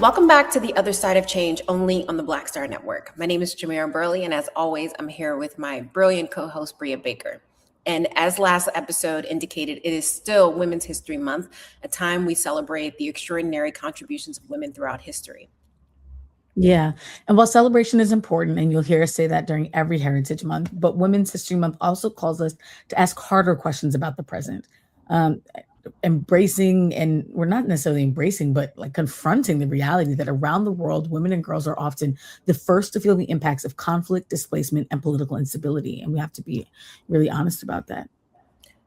Welcome back to The Other Side of Change, only on the Black Star Network. My name is Jamira Burley, and as always, I'm here with my brilliant co-host, Bria Baker. And as last episode indicated, it is still Women's History Month, a time we celebrate the extraordinary contributions of women throughout history. Yeah. And while celebration is important, and you'll hear us say that during every Heritage Month, but Women's History Month also calls us to ask harder questions about the present. Um, Embracing, and we're not necessarily embracing, but like confronting the reality that around the world, women and girls are often the first to feel the impacts of conflict, displacement, and political instability. And we have to be really honest about that.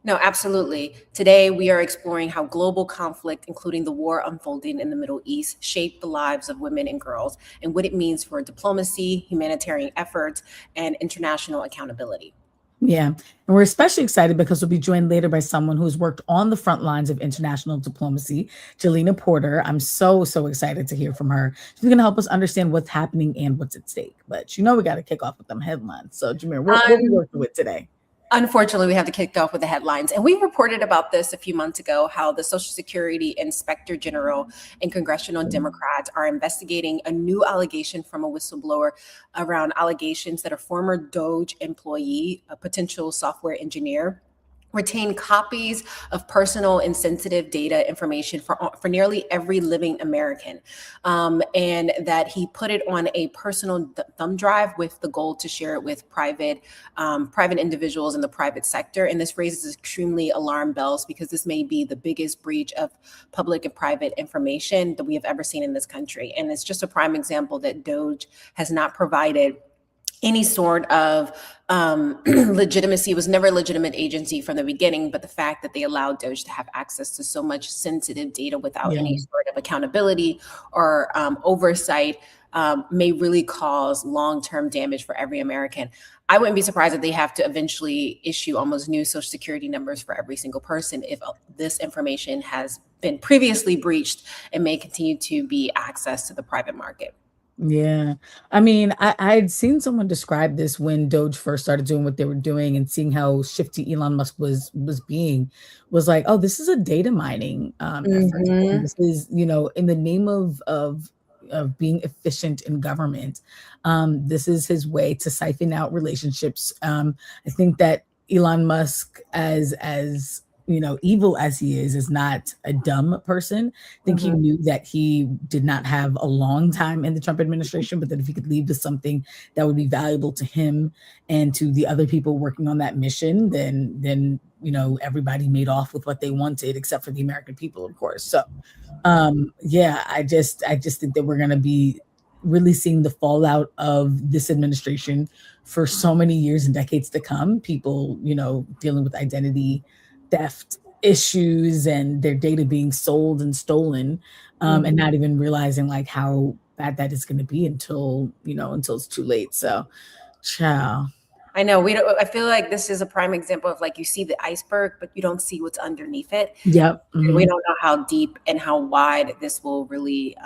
No, absolutely. Today, we are exploring how global conflict, including the war unfolding in the Middle East, shaped the lives of women and girls and what it means for diplomacy, humanitarian efforts, and international accountability. Yeah. And we're especially excited because we'll be joined later by someone who's worked on the front lines of international diplomacy, Jalina Porter. I'm so excited to hear from her. She's going to help us understand what's happening and what's at stake. But we got to kick off with them headlines. So, Jameer, what are we working with today? Unfortunately, we have to kick off with the headlines. And we reported about this a few months ago, how the Social Security Inspector General and congressional Democrats are investigating a new allegation from a whistleblower around allegations that a former DOGE employee, a potential software engineer, retained copies of personal and sensitive data information for nearly every living American, and that he put it on a personal thumb drive with the goal to share it with private individuals in the private sector. And this raises extremely alarm bells because this may be the biggest breach of public and private information that we have ever seen in this country. And it's just a prime example that DOGE has not provided any sort of legitimacy. It was never a legitimate agency from the beginning, but the fact that they allowed DOGE to have access to so much sensitive data without any sort of accountability or oversight may really cause long-term damage for every American. I wouldn't be surprised if they have to eventually issue almost new Social Security numbers for every single person if this information has been previously breached and may continue to be accessed to the private market. Yeah. I mean, I'd seen someone describe this when Doge first started doing what they were doing, and seeing how shifty Elon Musk was being, was like, oh, this is a data mining effort. And this is, in the name of being efficient in government. This is his way to siphon out relationships. I think that Elon Musk, as evil as he is not a dumb person. I think he knew that he did not have a long time in the Trump administration, but that if he could leave to something that would be valuable to him and to the other people working on that mission, then everybody made off with what they wanted, except for the American people, of course. So, I just think that we're going to be really seeing the fallout of this administration for so many years and decades to come. People, dealing with identity theft issues and their data being sold and stolen, and not even realizing like how bad that is going to be until it's too late. So, ciao. I know I feel like this is a prime example of like, you see the iceberg, but you don't see what's underneath it. Yep. And we don't know how deep and how wide this will really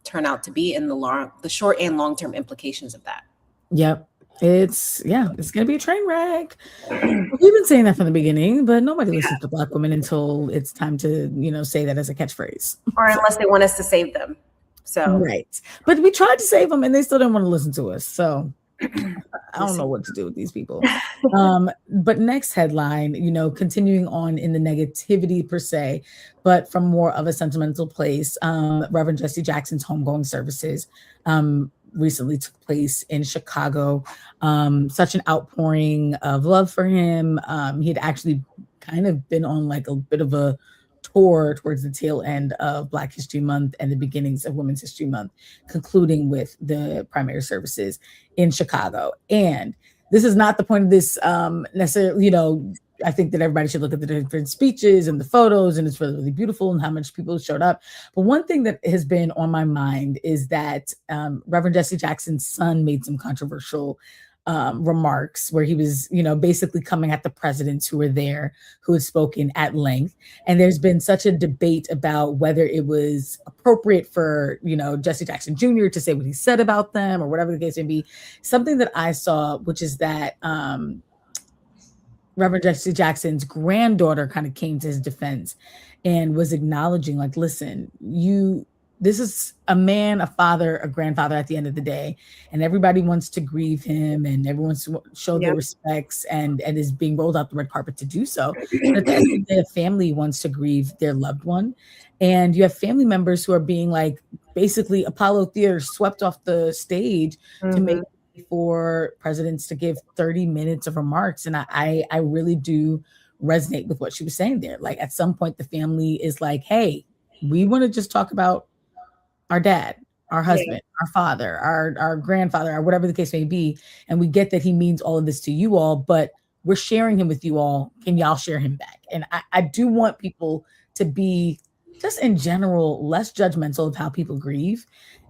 turn out to be in the short and long-term implications of that. Yep. It's going to be a train wreck. We've been saying that from the beginning, but nobody listens to Black women until it's time to, say that as a catchphrase. Or unless they want us to save them. So right. But we tried to save them and they still didn't want to listen to us. So I don't know what to do with these people. But next headline, continuing on in the negativity per se, but from more of a sentimental place, Reverend Jesse Jackson's homegoing services recently took place in Chicago. Such an outpouring of love for him. He had actually kind of been on like a bit of a tour towards the tail end of Black History Month and the beginnings of Women's History Month, concluding with the primary services in Chicago. And this is not the point of this necessarily, I think that everybody should look at the different speeches and the photos, and it's really, really beautiful and how much people showed up. But one thing that has been on my mind is that Reverend Jesse Jackson's son made some controversial remarks where he was, basically coming at the presidents who were there, who had spoken at length. And there's been such a debate about whether it was appropriate for, Jesse Jackson Jr. to say what he said about them or whatever the case may be. Something that I saw, which is that Reverend Jesse Jackson's granddaughter kind of came to his defense and was acknowledging, like, listen, you This is a man, a father, a grandfather at the end of the day, and everybody wants to grieve him, and everyone wants to show their Yep. respects, and is being rolled out the red carpet to do so. But at the end of the day, a family wants to grieve their loved one, and you have family members who are being like basically Apollo Theater swept off the stage to make Mhm. for presidents to give 30 minutes of remarks, and I really do resonate with what she was saying there. Like at some point, the family is like, "Hey, we want to just talk about our dad, our Yeah. husband, our father, our grandfather, or whatever the case may be. And we get that he means all of this to you all, but we're sharing him with you all. Can y'all share him back?" And I do want people to be just in general less judgmental of how people grieve.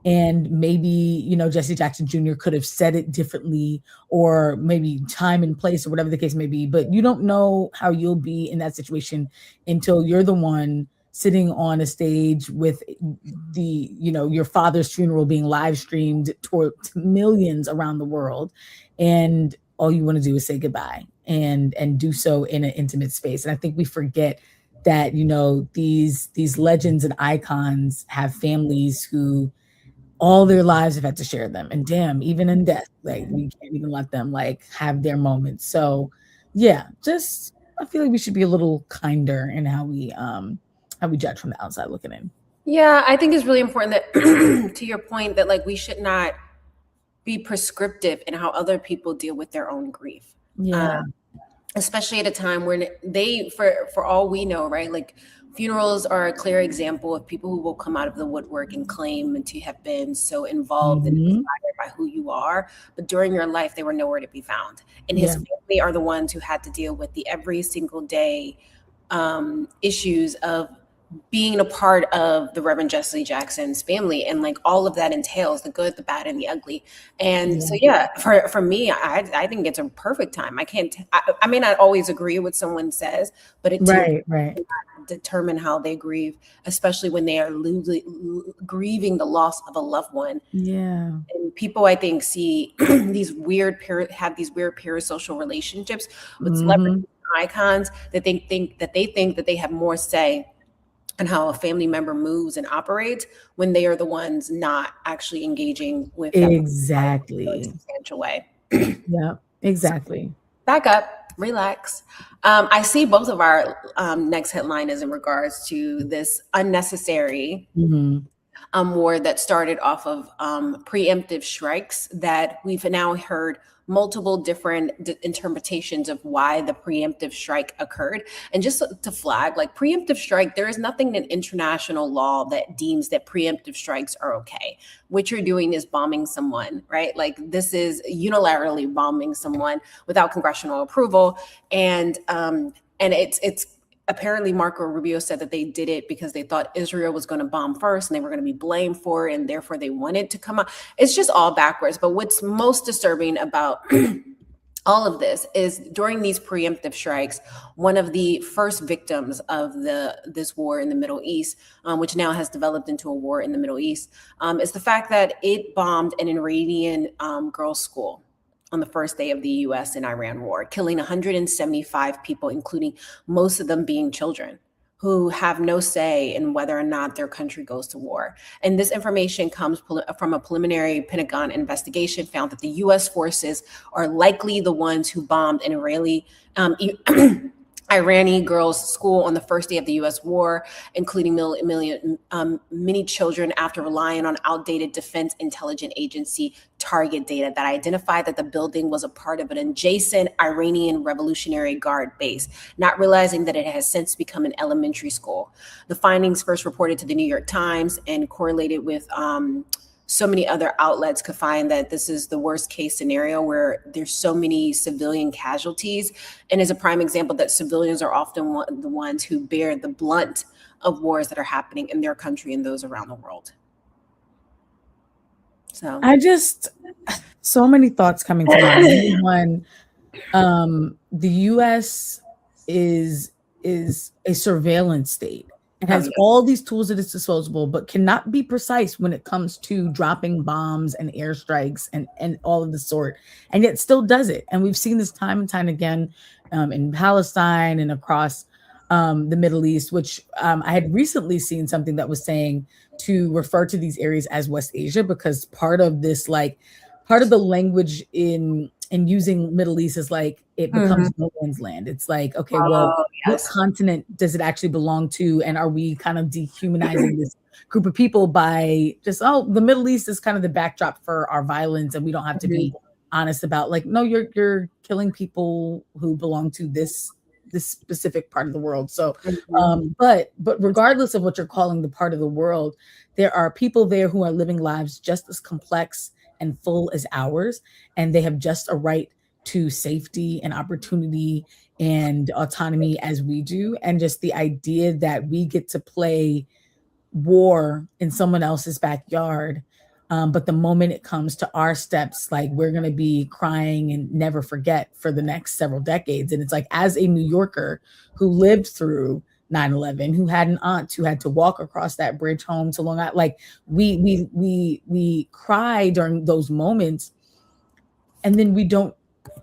And maybe, Jesse Jackson Jr. could have said it differently, or maybe time and place, or whatever the case may be. But you don't know how you'll be in that situation until you're the one sitting on a stage with your father's funeral being live streamed to millions around the world, and all you want to do is say goodbye and do so in an intimate space. And I think we forget that these legends and icons have families who all their lives have had to share them, and damn, even in death, like we can't even let them like have their moments. So yeah, just I feel like we should be a little kinder in how we judge from the outside looking in. Yeah, I think it's really important that, to your point, that like we should not be prescriptive in how other people deal with their own grief. Yeah. Especially at a time when they, for all we know, right, like funerals are a clear example of people who will come out of the woodwork and claim to have been so involved and Mhm. inspired by who you are, but during your life they were nowhere to be found, and his Yeah. family are the ones who had to deal with the every single day issues of being a part of the Reverend Jesse Jackson's family, and like all of that entails the good, the bad, and the ugly. And so, Yeah. yeah, for me, I think it's a perfect time. I may not always agree with someone says, but to your point, Right, right. determine how they grieve, especially when they are grieving the loss of a loved one. Yeah. And people, I think, see have these weird parasocial relationships with celebrities, Mhm. icons, that they have more say and how a family member moves and operates when they are the ones not actually engaging with that person in a Exactly. substantial way. Yeah, So exactly. back up, relax. I see both of our next headline is in regards to this unnecessary Mhm. war that started off of preemptive strikes that we've now heard multiple different interpretations of why the preemptive strike occurred. And just to flag, like preemptive strike, there is nothing in international law that deems that preemptive strikes are okay. What you're doing is bombing someone, right? Like this is unilaterally bombing someone without congressional approval. And it's apparently Marco Rubio said that they did it because they thought Israel was going to bomb first and they were going to be blamed for it, and therefore they wanted to come out. It's just all backwards. But what's most disturbing about all of this is during these preemptive strikes, one of the first victims of this war in the Middle East, which now has developed into a war in the Middle East, is the fact that it bombed an Iranian girls' school on the first day of the US and Iran war, killing 175 people, including most of them being children who have no say in whether or not their country goes to war. And this information comes from a preliminary Pentagon investigation found that the US forces are likely the ones who bombed an Iranian girls' school on the first day of the U.S. war, including many children, after relying on outdated Defense Intelligence Agency target data that identified that the building was a part of an adjacent Iranian Revolutionary Guard base, not realizing that it has since become an elementary school. The findings, first reported to the New York Times and correlated with so many other outlets, could find that this is the worst case scenario where there's so many civilian casualties, and is a prime example that civilians are often the ones who bear the blunt of wars that are happening in their country and those around the world. So I just so many thoughts coming to mind. Number one, the US is a surveillance state. It oh has yeah. all these tools at its disposal, but cannot be precise when it comes to dropping bombs and airstrikes and all of the sort, and yet still does it. And we've seen this time and time again, in Palestine and across the Middle East, which I had recently seen something that was saying to refer to these areas as West Asia, because part of this, like, part of the language in using Middle East is like it becomes no man's land. It's like, okay, well, Oh, what yes. continent does it actually belong to? And are we kind of dehumanizing this group of people by just, oh, the Middle East is kind of the backdrop for our violence, and we don't have to be honest about, like, no, you're killing people who belong to this specific part of the world. So but regardless of what you're calling the part of the world, there are people there who are living lives just as complex and full as ours, and they have just a right to safety and opportunity and autonomy as we do. And just the idea that we get to play war in someone else's backyard, but the moment it comes to our steps, like, we're going to be crying and never forget for the next several decades. And it's like, as a New Yorker who lived through 9/11, who had an aunt who had to walk across that bridge home to Long Island, like, we cry during those moments, and then we don't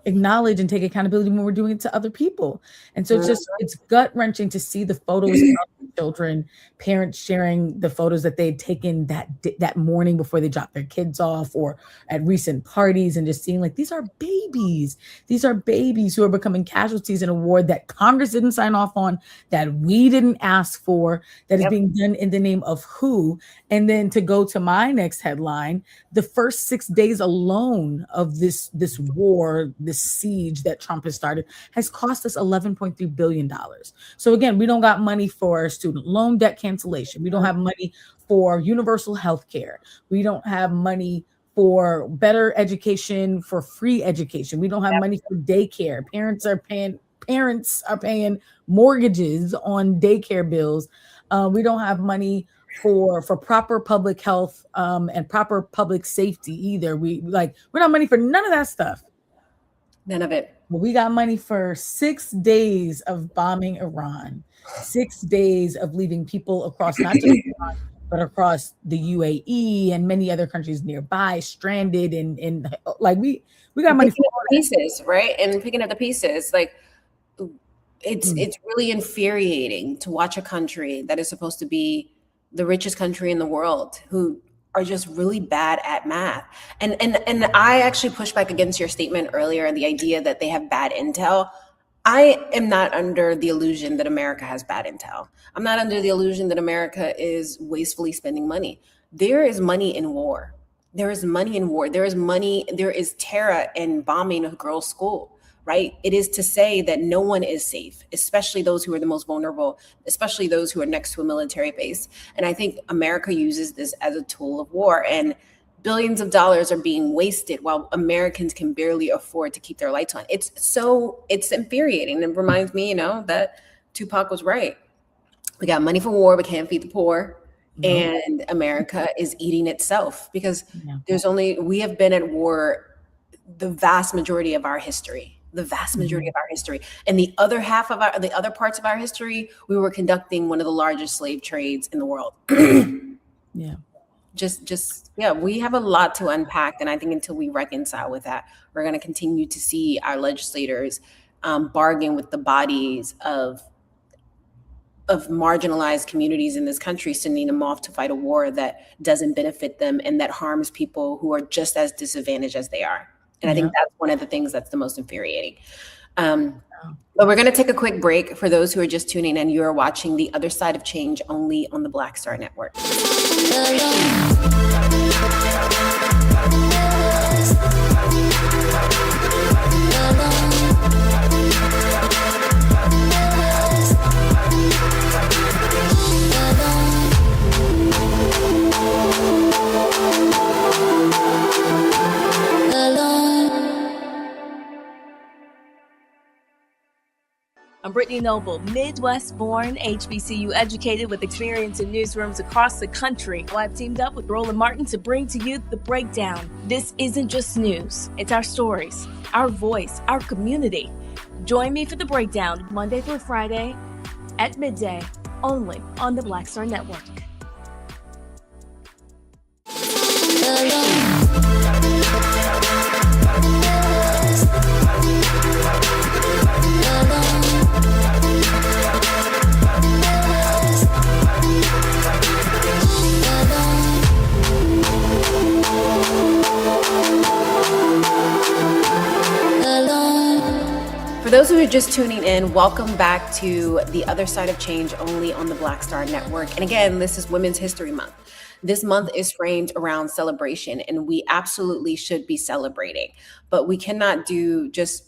acknowledge and take accountability when we're doing it to other people. And so it's gut wrenching to see the photos of children, parents sharing the photos that they'd taken that morning before they dropped their kids off, or at recent parties, and just seeing, like, these are babies who are becoming casualties in a war that Congress didn't sign off on, that we didn't ask for, that is being done in the name of who. And then to go to my next headline, the first 6 days alone of this war, this siege that Trump has started, has cost us $11.3 billion. So again, we don't got money for student loan debt cancellation. We don't have money for universal health care. We don't have money for better education, for free education. We don't have money for daycare. Parents are paying mortgages on daycare bills. We don't have money for proper public health and proper public safety either. We don't have money for none of that stuff. None of it. Well, we got money for 6 days of bombing Iran, 6 days of leaving people across not just Iran, but across the UAE and many other countries nearby stranded, and like we got money for all pieces, right? And picking up the pieces, like, it's really infuriating to watch a country that is supposed to be the richest country in the world, who are just really bad at math. And I actually pushed back against your statement earlier, and the idea that they have bad intel. I am not under the illusion that America has bad intel. I'm not under the illusion that America is wastefully spending money. There is money in war. There is money in war. There is terror in bombing a girls' school, right? It is to say that no one is safe, especially those who are the most vulnerable, especially those who are next to a military base. And I think America uses this as a tool of war, and billions of dollars are being wasted while Americans can barely afford to keep their lights on. It's infuriating. It reminds me, that Tupac was right. We got money for war, but can't feed the poor. And America is eating itself, because we have been at war the vast majority of our history. And the other parts of our history, we were conducting one of the largest slave trades in the world. We have a lot to unpack. And I think until we reconcile with that, we're going to continue to see our legislators bargain with the bodies of marginalized communities in this country, sending them off to fight a war that doesn't benefit them and that harms people who are just as disadvantaged as they are. And I think that's one of the things that's the most infuriating. But we're going to take a quick break. For those who are just tuning in, you are watching The Other Side of Change only on the Black Star Network. I'm Brittany Noble, Midwest-born, HBCU educated with experience in newsrooms across the country. Well, I've teamed up with Roland Martin to bring to you The Breakdown. This isn't just news. It's our stories, our voice, our community. Join me for The Breakdown, Monday through Friday at midday, only on the Black Star Network. those who are just tuning in, welcome back to The Other Side of Change, only on the Black Star Network. And again, this is Women's History Month. This month is framed around celebration, and we absolutely should be celebrating. But we cannot do just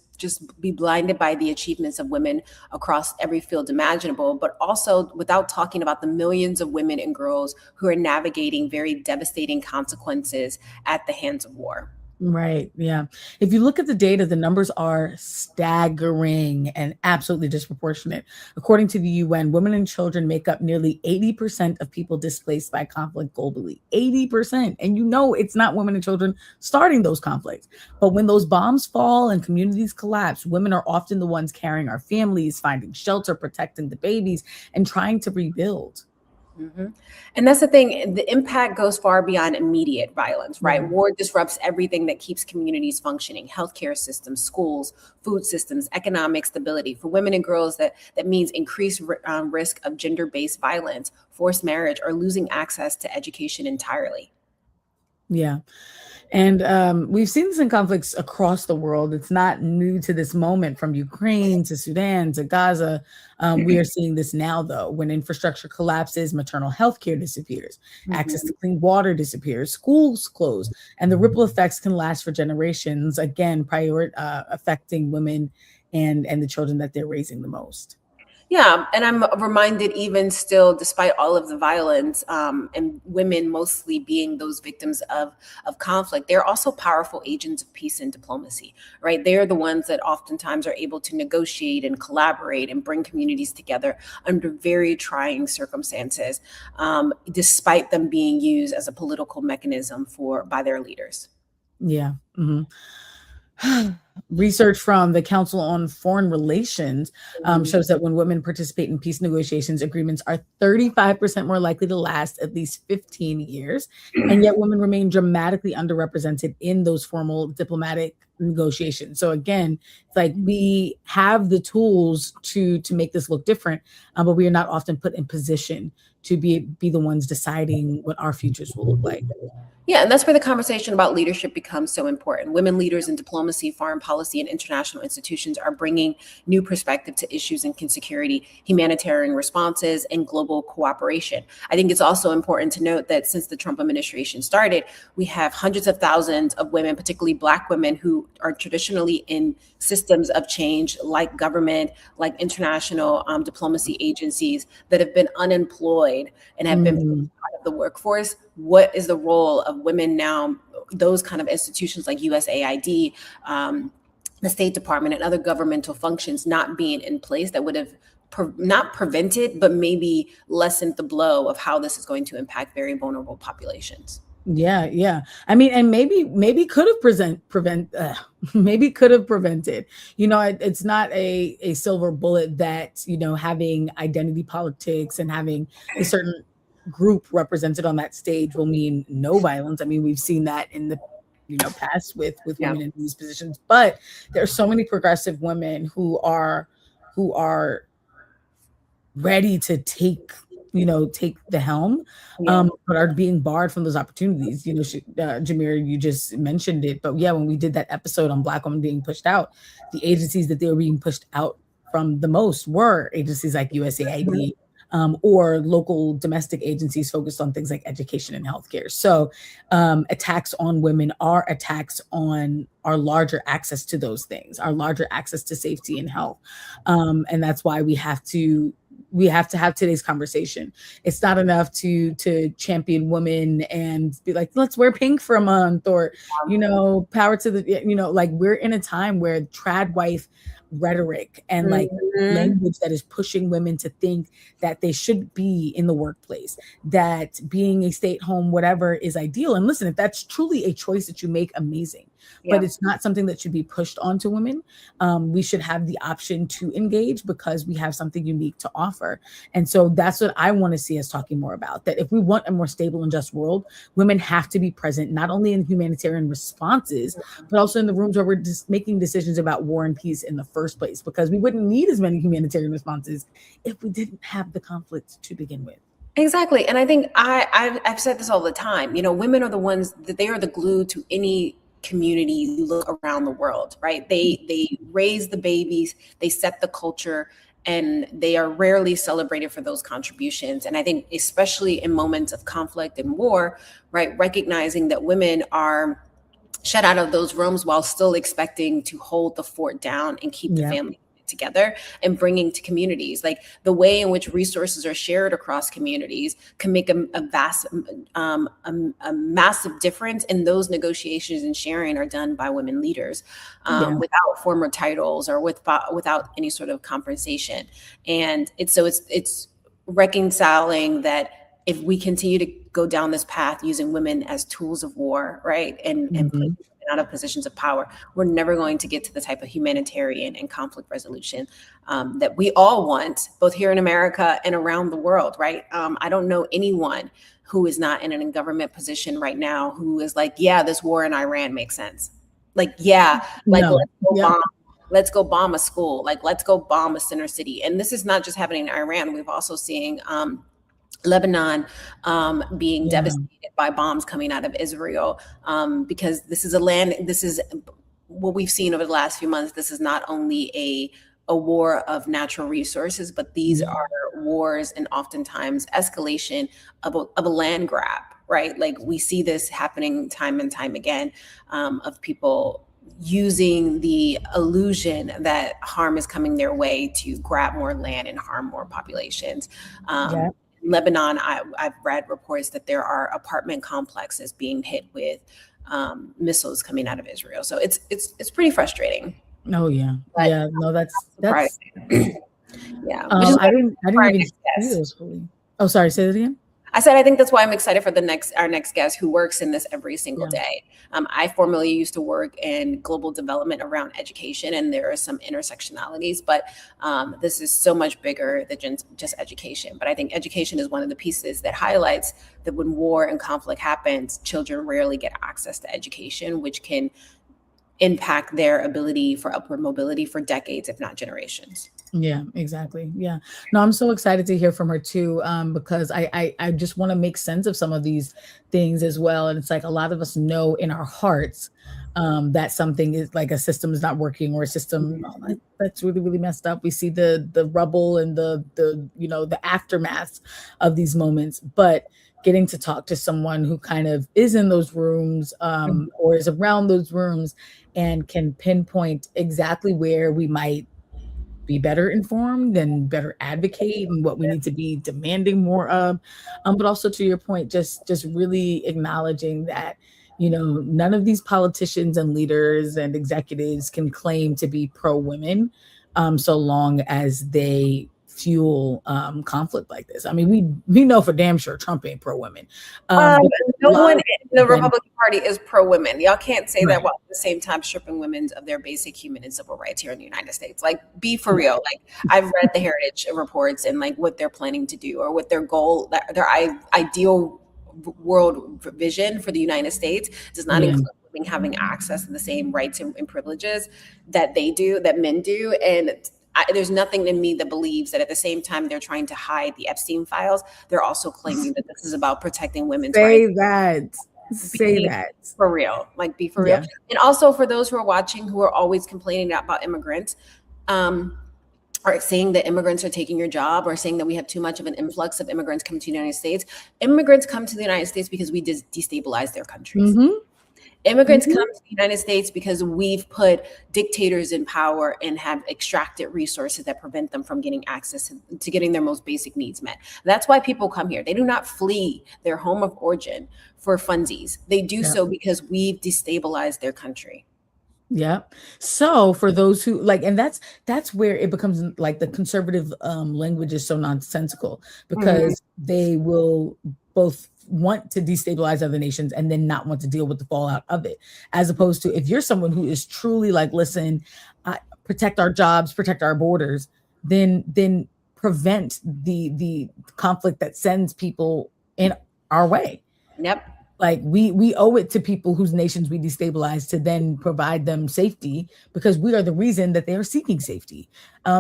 be blinded by the achievements of women across every field imaginable, but also without talking about the millions of women and girls who are navigating very devastating consequences at the hands of war. Right. Yeah. If you look at the data, the numbers are staggering and absolutely disproportionate. According to the UN, women and children make up nearly 80% of people displaced by conflict globally. 80%. And you know, it's not women and children starting those conflicts. But when those bombs fall and communities collapse, women are often the ones carrying our families, finding shelter, protecting the babies, and trying to rebuild. Mm-hmm. And that's the thing. The impact goes far beyond immediate violence, right? War disrupts everything that keeps communities functioning: healthcare systems, schools, food systems, economic stability. For women and girls, that means increased risk of gender-based violence, forced marriage, or losing access to education entirely. Yeah. And we've seen this in conflicts across the world. It's not new to this moment, from Ukraine to Sudan to Gaza. We are seeing this now, though, when infrastructure collapses, maternal health care disappears, access to clean water disappears, schools close, and the ripple effects can last for generations, again, affecting women and the children that they're raising the most. Yeah, and I'm reminded, even still, despite all of the violence, and women mostly being those victims of conflict, they're also powerful agents of peace and diplomacy, right? They're the ones that oftentimes are able to negotiate and collaborate and bring communities together under very trying circumstances, despite them being used as a political mechanism by their leaders. Yeah. Mm-hmm. Research from the Council on Foreign Relations shows that when women participate in peace negotiations, agreements are 35% more likely to last at least 15 years. And yet women remain dramatically underrepresented in those formal diplomatic negotiations. So again, it's like we have the tools to make this look different, but we are not often put in position to be the ones deciding what our futures will look like. Yeah, and that's where the conversation about leadership becomes so important. Women leaders in diplomacy, foreign policy, and international institutions are bringing new perspective to issues in security, humanitarian responses, and global cooperation. I think it's also important to note that since the Trump administration started, we have hundreds of thousands of women, particularly Black women, who are traditionally in systems of change, like government, like international diplomacy agencies, that have been unemployed and have been part of the workforce. What is the role of women now? Those kind of institutions like USAID, the State Department, and other governmental functions not being in place that would have not prevented, but maybe lessened the blow of how this is going to impact very vulnerable populations. Yeah. I mean, and maybe could have maybe could have prevented. You know, it's not a silver bullet that, you know, having identity politics and having a certain group represented on that stage will mean no violence. I mean, we've seen that in the past with women in these positions, but there are so many progressive women who are ready to take the helm, but are being barred from those opportunities. You know, Jameer, you just mentioned it, but yeah, when we did that episode on Black women being pushed out, the agencies that they were being pushed out from the most were agencies like USAID, or local domestic agencies focused on things like education and healthcare. So attacks on women are attacks on our larger access to those things, our larger access to safety and health. And that's why we have to have today's conversation. It's not enough to champion women and be like, let's wear pink for a month, or, power to the, like, we're in a time where trad wife rhetoric and like language that is pushing women to think that they should be in the workplace, that being a stay-at-home whatever is ideal. And listen, if that's truly a choice that you make, amazing. But it's not something that should be pushed onto women. We should have the option to engage because we have something unique to offer. And so that's what I want to see us talking more about, that if we want a more stable and just world, women have to be present, not only in humanitarian responses, but also in the rooms where we're just making decisions about war and peace in the first place, because we wouldn't need as many humanitarian responses if we didn't have the conflict to begin with. Exactly. And I think I've said this all the time, women are the ones that they are the glue to any community you look around the world, right? They raise the babies, they set the culture, and they are rarely celebrated for those contributions. And I think especially in moments of conflict and war, right, recognizing that women are shut out of those rooms while still expecting to hold the fort down and keep the family together and bringing to communities, like the way in which resources are shared across communities can make a vast a massive difference. And those negotiations and sharing are done by women leaders without former titles or without any sort of compensation. And it's reconciling that if we continue to go down this path using women as tools of war, right, and put women out of positions of power, we're never going to get to the type of humanitarian and conflict resolution that we all want, both here in America and around the world, right? I don't know anyone who is not in a government position right now who is like, yeah, this war in Iran makes sense. Like, yeah, like let's go bomb a school, like let's go bomb a center city. And this is not just happening in Iran. We've also seen Lebanon being devastated by bombs coming out of Israel, because this is what we've seen over the last few months. This is not only a war of natural resources, but these are wars and oftentimes escalation of a land grab, right? Like we see this happening time and time again, of people using the illusion that harm is coming their way to grab more land and harm more populations. Lebanon, I've read reports that there are apartment complexes being hit with missiles coming out of Israel. So it's pretty frustrating. Oh yeah, but no, that's yeah. I didn't even see those fully. Oh, sorry, say that again. I said, I think that's why I'm excited for our next guest who works in this every single day. I formerly used to work in global development around education, and there are some intersectionalities, but this is so much bigger than just education. But I think education is one of the pieces that highlights that when war and conflict happens, children rarely get access to education, which can impact their ability for upward mobility for decades, if not generations. Yeah, exactly. Yeah. No, I'm so excited to hear from her too, because I just want to make sense of some of these things as well. And it's like a lot of us know in our hearts that something is like a system is not working, or a system that's really, really messed up. We see the rubble and the aftermath of these moments, but getting to talk to someone who kind of is in those rooms or is around those rooms and can pinpoint exactly where we might be better informed and better advocate and what we need to be demanding more of. But also to your point, just really acknowledging that, none of these politicians and leaders and executives can claim to be pro-women so long as they fuel conflict like this. I mean, we know for damn sure Trump ain't pro-women. No one in the Republican Party is pro-women. Y'all can't say that while at the same time stripping women of their basic human and civil rights here in the United States. Like, be for real. Like, I've read the Heritage reports and like what they're planning to do or what their goal, their ideal world vision for the United States does not include women having access to the same rights and privileges that men do. And there's nothing in me that believes that at the same time they're trying to hide the Epstein files, they're also claiming that this is about protecting women's rights. Say that. For real. Like, be for real. And also for those who are watching who are always complaining about immigrants, or saying that immigrants are taking your job, or saying that we have too much of an influx of immigrants coming to the United States. Immigrants come to the United States because we destabilize their countries. Immigrants come to the United States because we've put dictators in power and have extracted resources that prevent them from getting access to getting their most basic needs met. That's why people come here. They do not flee their home of origin for funsies. They do so because we've destabilized their country. Yeah. So for those who and that's where it becomes like the conservative language is so nonsensical, because they will both want to destabilize other nations and then not want to deal with the fallout of it, as opposed to if you're someone who is truly like, listen, protect our jobs, protect our borders, then prevent the conflict that sends people in our way. Like we owe it to people whose nations we destabilize to then provide them safety, because we are the reason that they are seeking safety.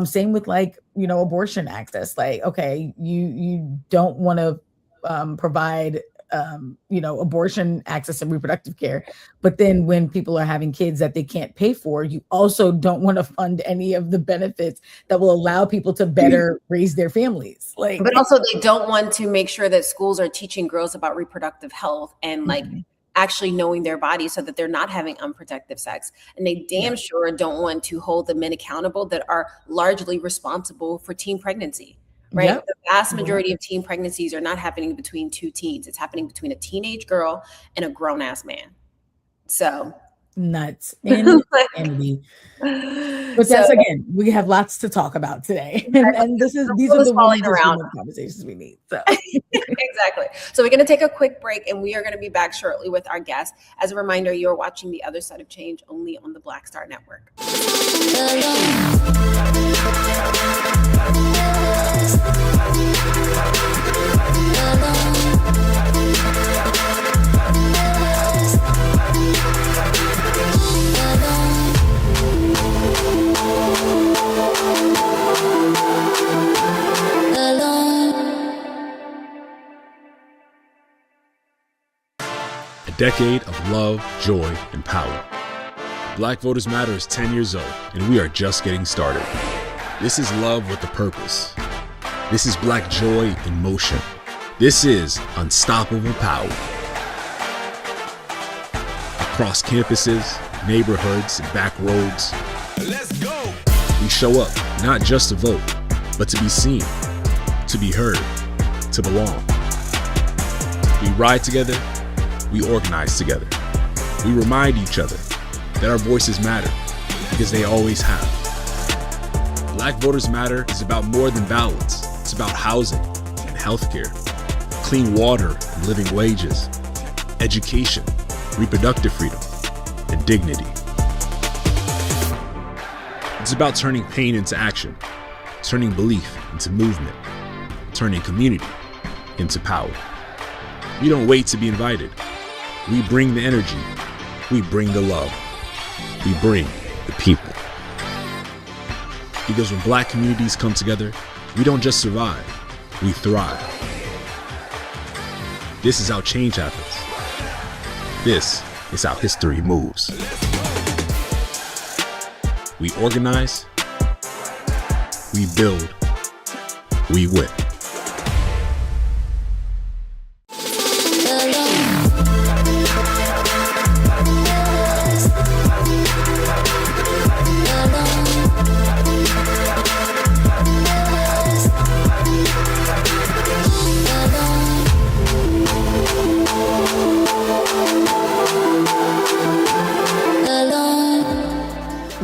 Same with abortion access. Like, okay, you don't want to provide abortion, access, and reproductive care. But then when people are having kids that they can't pay for, you also don't want to fund any of the benefits that will allow people to better raise their families. But also they don't want to make sure that schools are teaching girls about reproductive health and actually knowing their body so that they're not having unprotected sex. And they damn sure don't want to hold the men accountable that are largely responsible for teen pregnancy, right? Yep. The vast majority of teen pregnancies are not happening between two teens. It's happening between a teenage girl and a grown-ass man. So nuts. Insanity. But yes, again, we have lots to talk about today. And these are the falling around conversations we need. So exactly. So we're going to take a quick break and we are going to be back shortly with our guest. As a reminder, you're watching The Other Side of Change only on the Black Star Network. A decade of love, joy, and power. Black Voters Matter is 10 years old, and we are just getting started. This is love with a purpose. This is Black joy in motion. This is unstoppable power. Across campuses, neighborhoods, and back roads, let's go! We show up not just to vote, but to be seen, to be heard, to belong. We ride together. We organize together. We remind each other that our voices matter because they always have. Black Voters Matter is about more than ballots. It's about housing and healthcare, clean water and living wages, education, reproductive freedom, and dignity. It's about turning pain into action, turning belief into movement, turning community into power. We don't wait to be invited. We bring the energy. We bring the love. We bring the people. Because when Black communities come together, we don't just survive, we thrive. This is how change happens. This is how history moves. We organize, we build, we win.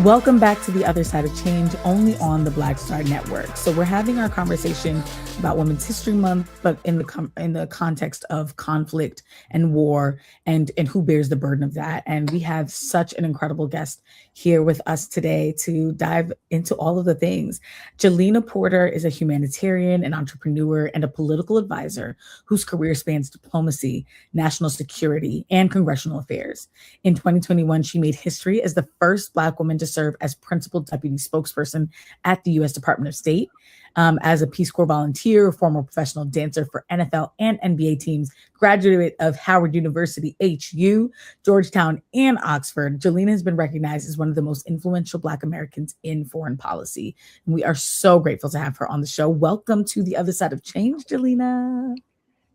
Welcome back to The Other Side of Change, only on the Black Star Network. So we're having our conversation about Women's History Month, but in the context of conflict and war and who bears the burden of that. And we have such an incredible guest here with us today to dive into all of the things. Jalina Porter is a humanitarian, an entrepreneur, and a political advisor whose career spans diplomacy, national security, and congressional affairs. In 2021, she made history as the first Black woman to serve as principal deputy spokesperson at the U.S. Department of State. As a Peace Corps volunteer, former professional dancer for NFL and NBA teams, graduate of Howard University, HU, Georgetown, and Oxford, Jalina has been recognized as one of the most influential Black Americans in foreign policy. And we are so grateful to have her on the show. Welcome to The Other Side of Change, Jalina.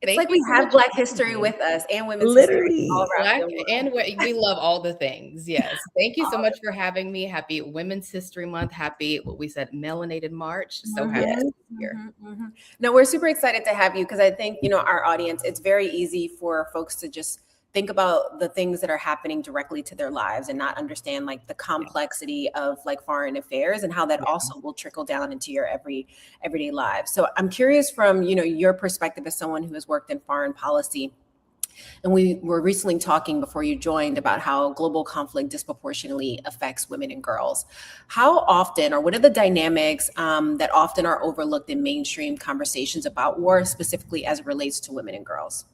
It's like we have Black history with us and women's literally history all Black, and we love all the things. Yes. Thank you so much for having me. Happy Women's History Month. Happy, what we said, Melanated March. So happy to be here. No, we're super excited to have you because I think, our audience, it's very easy for folks to just think about the things that are happening directly to their lives and not understand like the complexity of like foreign affairs and how that also will trickle down into your everyday lives. So I'm curious from, your perspective as someone who has worked in foreign policy. And we were recently talking before you joined about how global conflict disproportionately affects women and girls. How often, or what are the dynamics that often are overlooked in mainstream conversations about war, specifically as it relates to women and girls?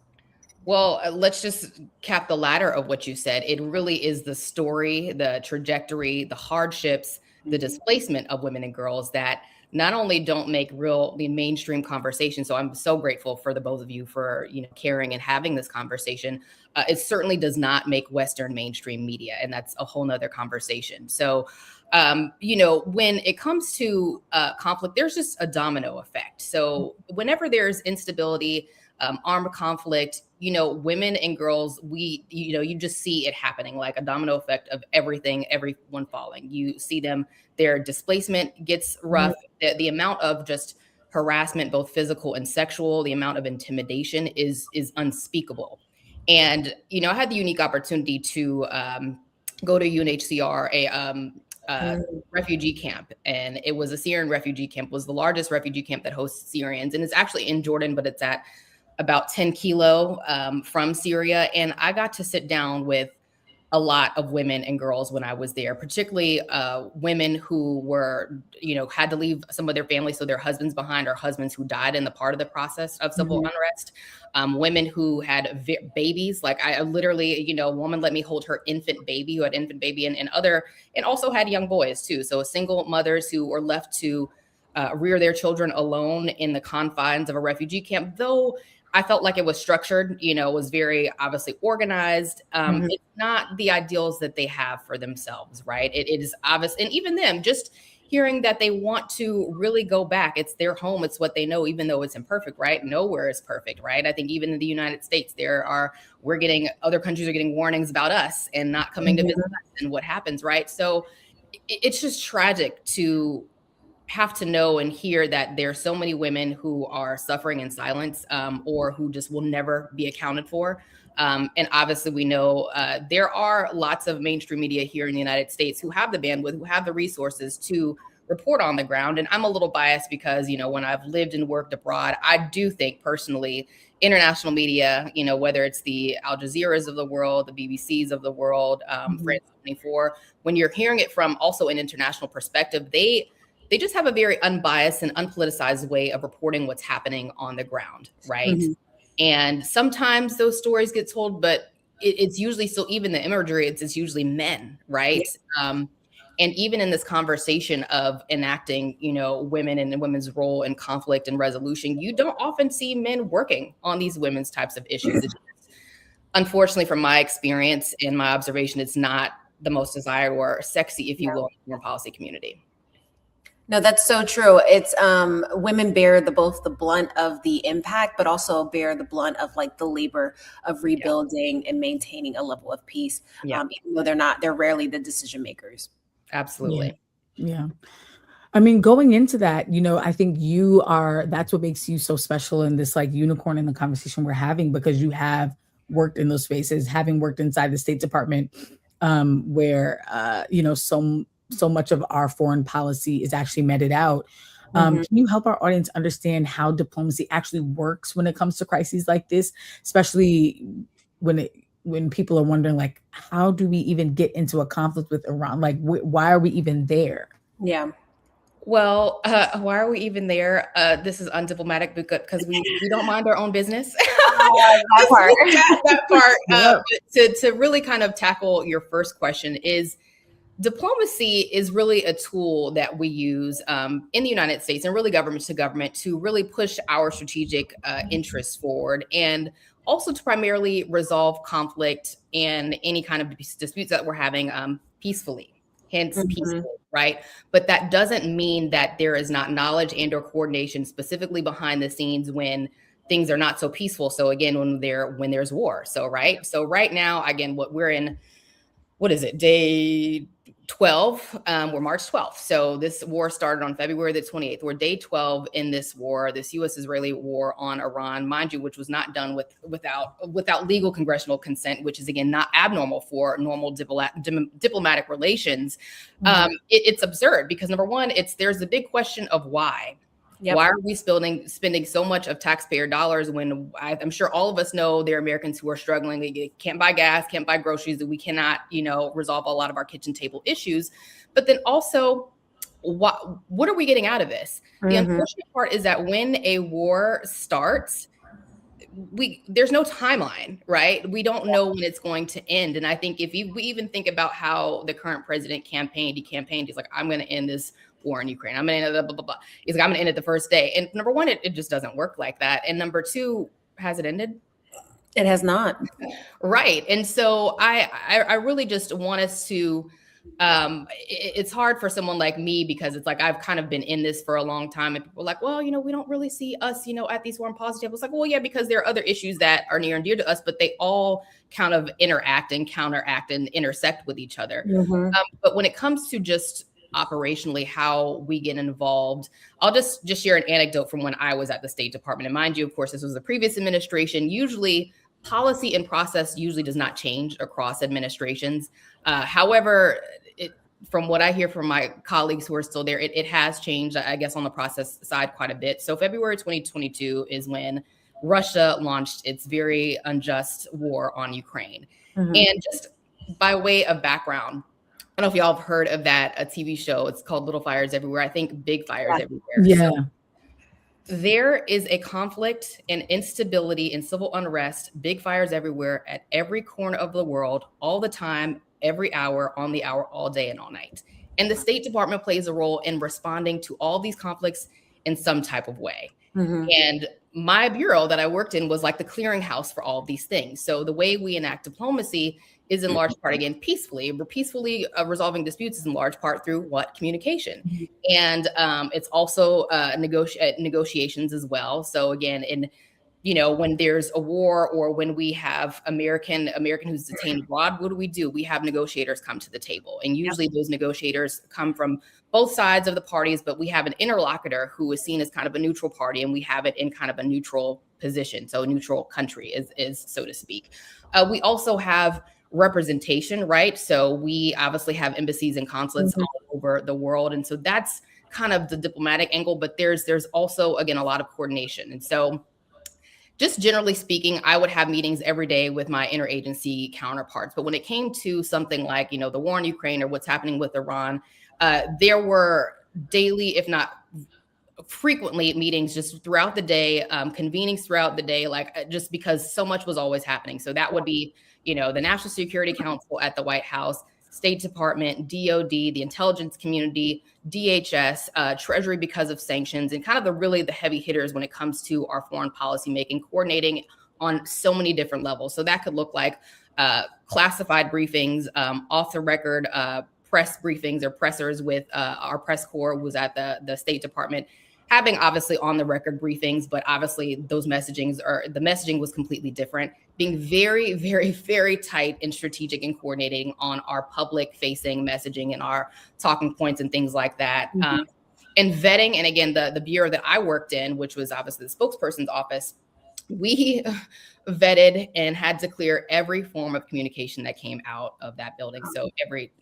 Well, let's just cap the latter of what you said. It really is the story, the trajectory, the hardships, the displacement of women and girls that not only don't make the mainstream conversation. So I'm so grateful for the both of you for, caring and having this conversation. It certainly does not make Western mainstream media, and that's a whole nother conversation. So, when it comes to conflict, there's just a domino effect. So whenever there's instability, armed conflict, women and girls, you just see it happening, like a domino effect of everyone falling. You see them, their displacement gets rough. The amount of just harassment, both physical and sexual, the amount of intimidation is unspeakable. And, I had the unique opportunity to go to UNHCR, refugee camp, and it was a Syrian refugee camp. Was the largest refugee camp that hosts Syrians, and it's actually in Jordan, but it's at about 10 kilo from Syria. And I got to sit down with a lot of women and girls when I was there, particularly women who were, had to leave some of their families, so their husbands behind, or husbands who died in the part of the process of civil unrest. Women who had babies, like I literally, a woman let me hold her infant baby, who had infant baby, and also had young boys too. So single mothers who were left to rear their children alone in the confines of a refugee camp, though I felt like it was structured, it was very obviously organized. It's not the ideals that they have for themselves, right? It is obvious. And even them, just hearing that they want to really go back, it's their home, it's what they know, even though it's imperfect, right? Nowhere is perfect, right? I think even in the United States, other countries are getting warnings about us and not coming to visit us and what happens, right? So it's just tragic to have to know and hear that there are so many women who are suffering in silence, or who just will never be accounted for. And obviously we know there are lots of mainstream media here in the United States who have the bandwidth, who have the resources to report on the ground. And I'm a little biased because, when I've lived and worked abroad, I do think personally, international media, whether it's the Al Jazeera's of the world, the BBC's of the world, France 24, when you're hearing it from also an international perspective, they just have a very unbiased and unpoliticized way of reporting what's happening on the ground, right? And sometimes those stories get told, but it's usually still, even the imagery, it's usually men, right? And even in this conversation of enacting, women and women's role in conflict and resolution, you don't often see men working on these women's types of issues. Unfortunately, from my experience and my observation, it's not the most desired or sexy, if you will, in the foreign policy community. No, that's so true. It's women bear both the blunt of the impact, but also bear the blunt of like the labor of rebuilding and maintaining a level of peace. Even though they're rarely the decision makers. Absolutely. Yeah. I mean, going into that, I think that's what makes you so special in this like unicorn in the conversation we're having, because you have worked in those spaces, having worked inside the State Department, where, so much of our foreign policy is actually meted out. Can you help our audience understand how diplomacy actually works when it comes to crises like this, especially when people are wondering, like, how do we even get into a conflict with Iran? Like, why are we even there? Yeah. Well, why are we even there? This is undiplomatic because we don't mind our own business. That part. To really kind of tackle your first question is, diplomacy is really a tool that we use in the United States and really government to government to really push our strategic interests forward, and also to primarily resolve conflict and any kind of disputes that we're having peacefully, hence peacefully, right? But that doesn't mean that there is not knowledge and or coordination specifically behind the scenes when things are not so peaceful. So again, when there's war. So right now, again, what is it? Day 12, we're March 12th. So this war started on February the 28th. We're day 12 in this war, this U.S.-Israeli war on Iran, mind you, which was not done without legal congressional consent, which is, again, not abnormal for normal diplomatic relations. It's absurd because, number one, there's the big question of why. Yep. Why are we spending so much of taxpayer dollars when I'm sure all of us know there are Americans who are struggling. They can't buy gas, can't buy groceries, that we cannot, resolve a lot of our kitchen table issues. But then also, what are we getting out of this? The unfortunate part is that when a war starts, there's no timeline, right? We don't know when it's going to end. And I think we even think about how the current president campaigned, he's like, I'm going to end this war in Ukraine. I'm going to end it, blah, blah, blah. He's like, I'm going to end it the first day. And number one, it just doesn't work like that. And number two, has it ended? It has not. Right. And so I really just want us to, it's hard for someone like me, because it's like, I've kind of been in this for a long time, and people are like, well, we don't really see us, at these foreign policy tables. Like, well, yeah, because there are other issues that are near and dear to us, but they all kind of interact and counteract and intersect with each other. Mm-hmm. But when it comes to just operationally how we get involved, I'll just share an anecdote from when I was at the State Department. And mind you, of course, this was the previous administration. Usually policy and process usually does not change across administrations. However, from what I hear from my colleagues who are still there, it has changed, I guess, on the process side quite a bit. So February 2022 is when Russia launched its very unjust war on Ukraine. Mm-hmm. And just by way of background, I don't know if y'all have heard of that, a TV show. It's called Little Fires Everywhere. I think Big Fires Everywhere. Yeah. So there is a conflict and instability and civil unrest, big fires everywhere at every corner of the world, all the time, every hour, on the hour, all day and all night. And the State Department plays a role in responding to all these conflicts in some type of way. Mm-hmm. And my bureau that I worked in was like the clearinghouse for all of these things. So the way we enact diplomacy is in large part, again, peacefully. Peacefully resolving disputes is in large part through what? Communication. Mm-hmm. And it's also negotiations as well. So again, when there's a war, or when we have American who's detained abroad, what do? We have negotiators come to the table. And usually those negotiators come from both sides of the parties, but we have an interlocutor who is seen as kind of a neutral party, and we have it in kind of a neutral position. So a neutral country is so to speak. We also have representation, right? So we obviously have embassies and consulates all over the world. And so that's kind of the diplomatic angle, but there's also, again, a lot of coordination. And so just generally speaking, I would have meetings every day with my interagency counterparts. But when it came to something like, the war in Ukraine or what's happening with Iran, there were daily, if not frequently, meetings just throughout the day, convenings throughout the day, just because so much was always happening. So that would be, the National Security Council at the White House, State Department, DOD, the intelligence community, DHS, Treasury because of sanctions, and kind of the heavy hitters when it comes to our foreign policy making, coordinating on so many different levels. So that could look like classified briefings, off the record press briefings or pressers with our press corps was at the State Department, having obviously on the record briefings, but obviously the messaging was completely different, being very, very, very tight and strategic and coordinating on our public facing messaging and our talking points and things like that. Mm-hmm. And vetting, and again, the bureau that I worked in, which was obviously the spokesperson's office, we vetted and had to clear every form of communication that came out of that building. So every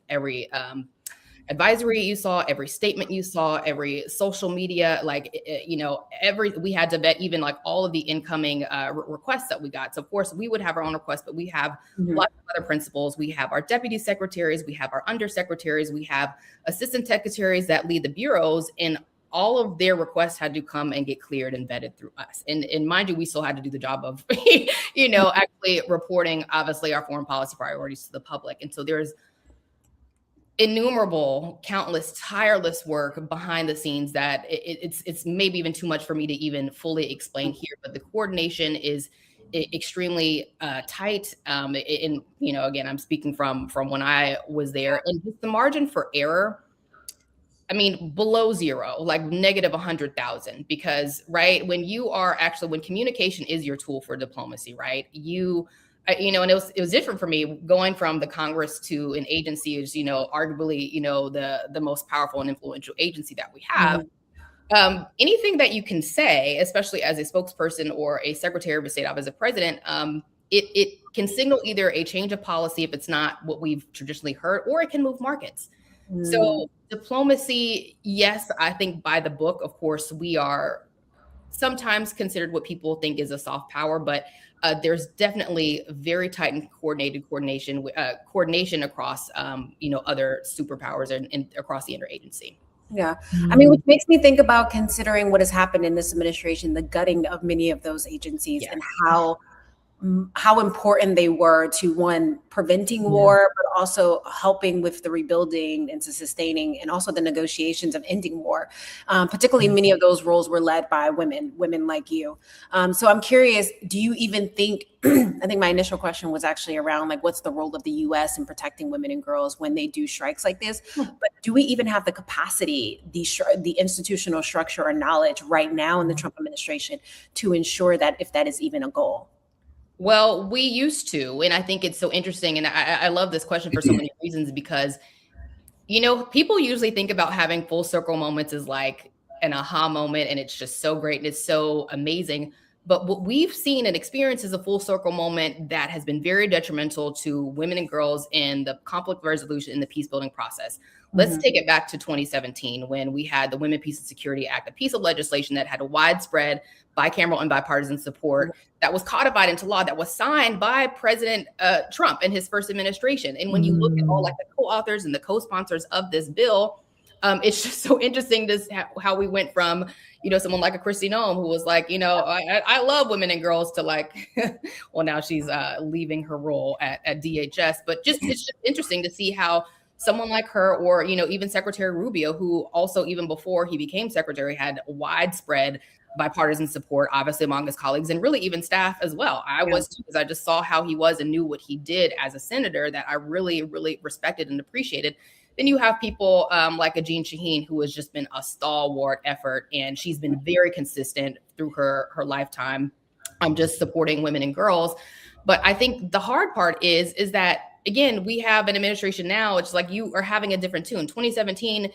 advisory you saw, every statement you saw, every social media, we had to vet even all of the incoming requests that we got. So of course we would have our own requests, but we have lots of other principals. We have our deputy secretaries, we have our undersecretaries, we have assistant secretaries that lead the bureaus, and all of their requests had to come and get cleared and vetted through us. And mind you, we still had to do the job of, actually reporting, obviously, our foreign policy priorities to the public. And so there's innumerable, countless, tireless work behind the scenes that it's maybe even too much for me to even fully explain here, but the coordination is extremely tight. And, again, I'm speaking from when I was there, and just the margin for error, below zero, negative 100,000, because, right, when communication is your tool for diplomacy, right, and it was different for me going from the Congress to an agency is, arguably, the most powerful and influential agency that we have. Mm-hmm. Anything that you can say, especially as a spokesperson or a secretary of state, as a president, it can signal either a change of policy if it's not what we've traditionally heard, or it can move markets. Mm-hmm. So diplomacy, yes, I think by the book, of course, we are sometimes considered what people think is a soft power, but there's definitely very tight and coordination across, other superpowers and across the interagency. Yeah. Which makes me think about considering what has happened in this administration, the gutting of many of those agencies, and how how important they were to, one, preventing war, but also helping with the rebuilding and to sustaining, and also the negotiations of ending war. Particularly, many of those roles were led by women like you. So I'm curious, do you even think, I think my initial question was actually around like, what's the role of the US in protecting women and girls when they do strikes like this? But do we even have the capacity, the institutional structure or knowledge right now in the Trump administration to ensure that, if that is even a goal? Well, we used to, and I think it's so interesting. And I love this question for so many reasons, because, people usually think about having full circle moments as like an aha moment, and it's just so great and it's so amazing. But what we've seen and experienced is a full circle moment that has been very detrimental to women and girls in the conflict resolution and the peace building process. Let's take it back to 2017, when we had the Women, Peace and Security Act, a piece of legislation that had a widespread bicameral and bipartisan support, that was codified into law, that was signed by President Trump in his first administration. And when you look at all like the co-authors and the co-sponsors of this bill, it's just so interesting to how we went from, someone like a Kristi Noem, who was like, I love women and girls, to like, well, now she's leaving her role at DHS. But it's just interesting to see how someone like her, or, even Secretary Rubio, who also, even before he became secretary, had widespread bipartisan support, obviously among his colleagues and really even staff as well. I was too, because I just saw how he was and knew what he did as a senator, that I really, really respected and appreciated. Then you have people like a Jean Shaheen, who has just been a stalwart effort, and she's been very consistent through her lifetime, just supporting women and girls. But I think the hard part is that, again, we have an administration now, it's like you are having a different tune. 2017,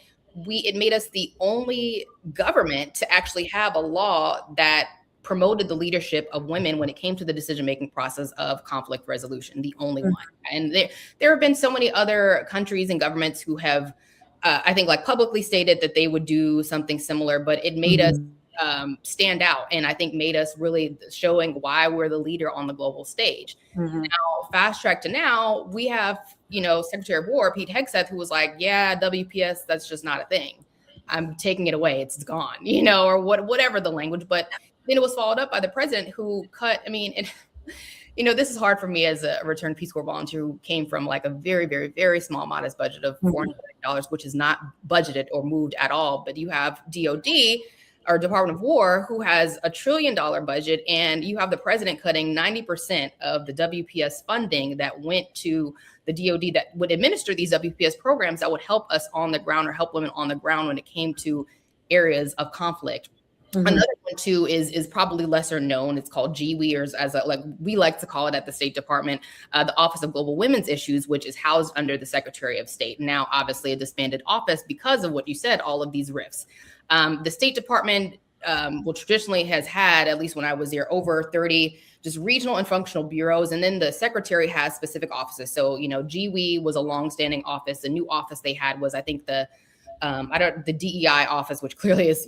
it made us the only government to actually have a law that promoted the leadership of women when it came to the decision-making process of conflict resolution, the only one. And there have been so many other countries and governments who have, I think, like publicly stated that they would do something similar, but it made us stand out, and I think made us really showing why we're the leader on the global stage. Now, fast track to now, we have, Secretary of War Pete Hegseth, who was like, yeah, WPS, that's just not a thing. I'm taking it away. It's gone, or whatever the language. But then it was followed up by the president, who cut, this is hard for me as a returned Peace Corps volunteer who came from like a very, very, very small, modest budget of $400 million, which is not budgeted or moved at all. But you have DOD, or Department of War, who has $1 trillion budget, and you have the president cutting 90% of the WPS funding that went to the DOD that would administer these WPS programs that would help us on the ground, or help women on the ground when it came to areas of conflict. Another one too is probably lesser known. It's called GWE, or as we like to call it at the State Department, the Office of Global Women's Issues, which is housed under the Secretary of State. Now, obviously, a disbanded office because of what you said, all of these rifts. The State Department, traditionally has had, at least when I was there, over 30 just regional and functional bureaus. And then the secretary has specific offices. So, GWE was a longstanding office. The new office they had was, I think, the DEI office, which clearly is,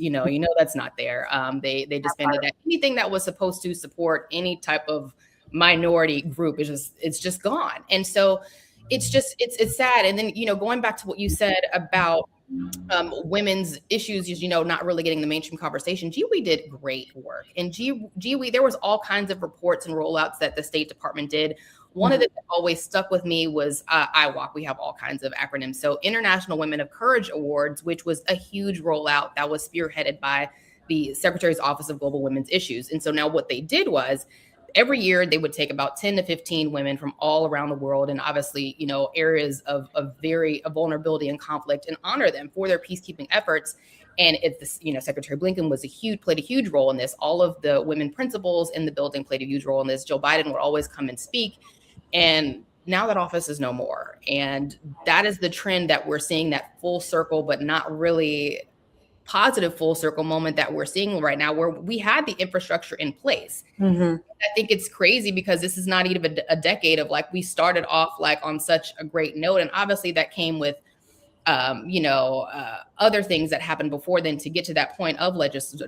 that's not there. They disbanded that. Anything that was supposed to support any type of minority group it's just gone. And so it's sad. And then, going back to what you said about women's issues, not really getting the mainstream conversation. GWE did great work. And GWE, there was all kinds of reports and rollouts that the State Department did. One of them that always stuck with me was IWOC. We have all kinds of acronyms. So International Women of Courage Awards, which was a huge rollout that was spearheaded by the Secretary's Office of Global Women's Issues. And so now what they did was, every year they would take about 10 to 15 women from all around the world, and obviously, areas of vulnerability and conflict, and honor them for their peacekeeping efforts. And Secretary Blinken played a huge role in this. All of the women principals in the building played a huge role in this. Joe Biden would always come and speak. And now that office is no more. And that is the trend that we're seeing, that full circle, but not really positive full circle moment that we're seeing right now, where we had the infrastructure in place. I think it's crazy because this is not even a decade of we started off on such a great note. And obviously that came with, other things that happened before then to get to that point of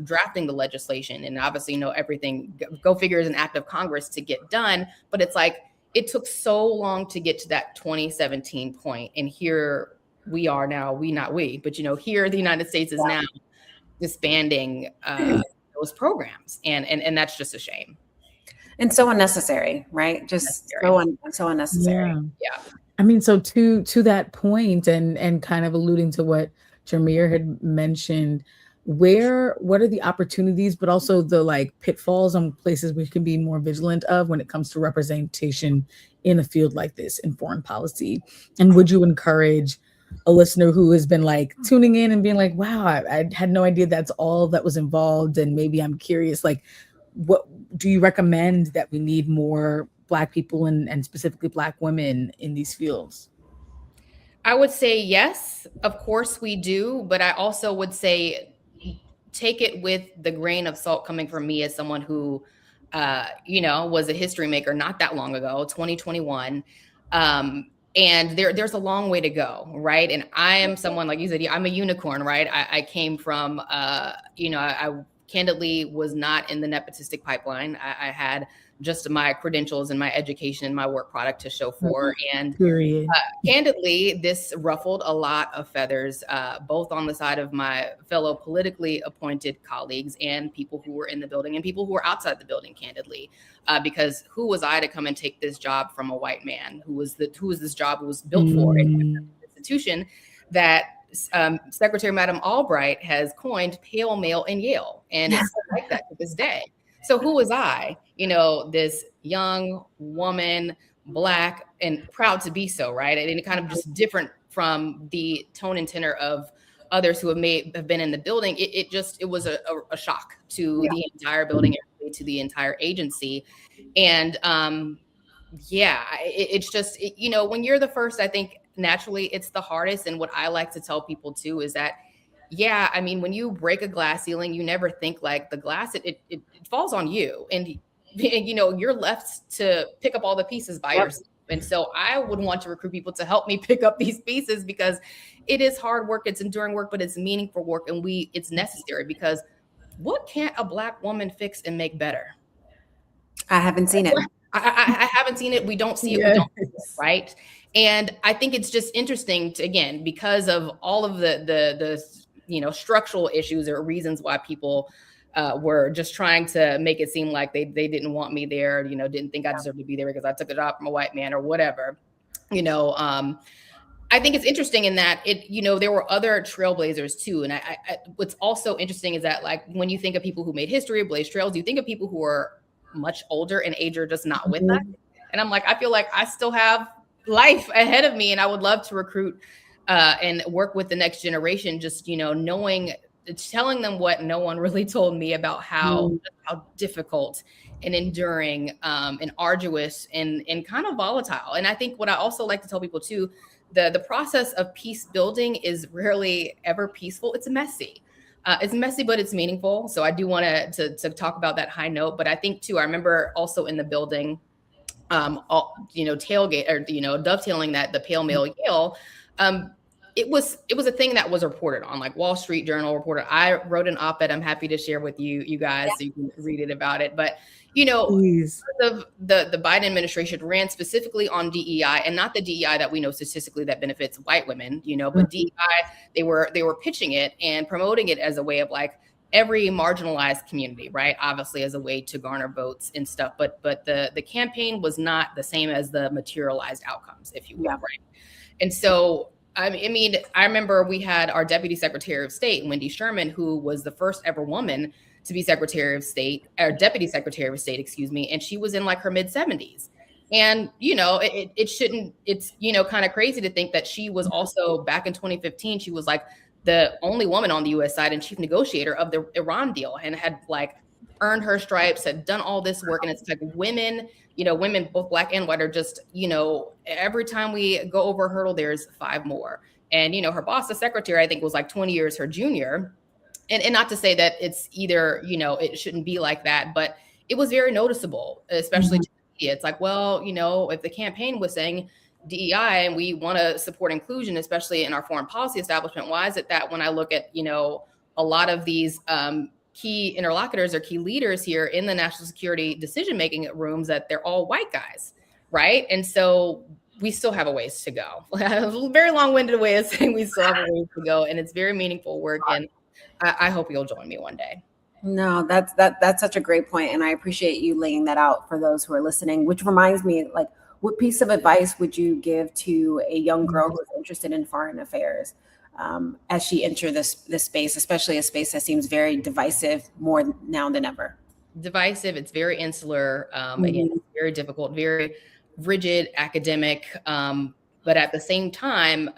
drafting the legislation. And obviously, everything, go figure, is an act of Congress to get done. But it's it took so long to get to that 2017 point. And here we are now, here the United States is now disbanding those programs. And that's just a shame. And so unnecessary, right? Just so unnecessary. Yeah. I mean, so to that point, and kind of alluding to what Jameer had mentioned, what are the opportunities, but also the like pitfalls and places we can be more vigilant of when it comes to representation in a field like this in foreign policy? And would you encourage a listener who has been like tuning in and being like, wow, I had no idea that's all that was involved, and maybe I'm curious, like, what do you recommend that we need more Black people and specifically Black women in these fields? I would say yes, of course we do, but I also would say take it with the grain of salt coming from me as someone who, was a history maker not that long ago, 2021. And there's a long way to go, right? And I am someone, like you said, I'm a unicorn, right? I came from, I candidly was not in the nepotistic pipeline. I had just my credentials and my education and my work product to show for. And candidly, this ruffled a lot of feathers, both on the side of my fellow politically appointed colleagues and people who were in the building and people who were outside the building, candidly, because who was I to come and take this job from a white man? Who was this job was built for in an institution that Secretary Madam Albright has coined pale male in Yale, and it's like that to this day. So who was I? This young woman, Black, and proud to be so, right? And kind of just different from the tone and tenor of others who have been in the building. It was a shock to the entire building, to the entire agency. And it's just, when you're the first, I think naturally it's the hardest. And what I like to tell people too is that, when you break a glass ceiling, you never think like the glass, it falls on you. And you're left to pick up all the pieces by yourself. And so I would want to recruit people to help me pick up these pieces, because it is hard work, it's enduring work, but it's meaningful work. And it's necessary, because what can't a Black woman fix and make better? I haven't seen it. I haven't seen it. We don't see it. We don't see it, right? And I think it's just interesting to, again, because of all of the structural issues or reasons why people were just trying to make it seem like they didn't want me there, didn't think I deserved to be there because I took a job from a white man or whatever. I think it's interesting in that there were other trailblazers too. And what's also interesting is that, like, when you think of people who made history, blazed trails, you think of people who are much older in age or just not with us. And I'm like, I feel like I still have life ahead of me, and I would love to recruit and work with the next generation, just, telling them what no one really told me about how difficult and enduring and arduous and kind of volatile. And I think what I also like to tell people too, the process of peace building is rarely ever peaceful. It's messy. It's messy, but it's meaningful. So I do want to talk about that high note. But I think too, I remember also in the building, tailgate or, dovetailing that the pale male Yale, it was a thing that was reported on, like Wall Street Journal reported. I wrote an op-ed. I'm happy to share with you guys so you can read it about it. But, the Biden administration ran specifically on DEI, and not the DEI that we know statistically that benefits white women, but DEI, they were pitching it and promoting it as a way of like every marginalized community, right? Obviously as a way to garner votes and stuff. But the campaign was not the same as the materialized outcomes, if you will, right? And so I remember we had our Deputy Secretary of State, Wendy Sherman, who was the first ever woman to be Secretary of State, or Deputy Secretary of State, excuse me. And she was in like her mid 70s. And, it's kind of crazy to think that she was also back in 2015, she was like the only woman on the US side and chief negotiator of the Iran deal, and had like earned her stripes, had done all this work. And it's like women, both Black and white, are just, every time we go over a hurdle, there's 5 more. And, her boss, the secretary, I think was like 20 years her junior. And not to say that it's either, it shouldn't be like that, but it was very noticeable, especially to the media. It's like, well, if the campaign was saying DEI and we want to support inclusion, especially in our foreign policy establishment, why is it that when I look at, a lot of these key interlocutors or key leaders here in the national security decision-making rooms, that they're all white guys, right? And so we still have a ways to go. A very long-winded way of saying we still have a ways to go, and it's very meaningful work. And I hope you'll join me one day. No, that's such a great point, and I appreciate you laying that out for those who are listening. Which reminds me, like, what piece of advice would you give to a young girl who's interested in foreign affairs as she enters this space, especially a space that seems very divisive more now than ever? Divisive. It's very insular. Again, it's very difficult, very rigid, academic. But at the same time,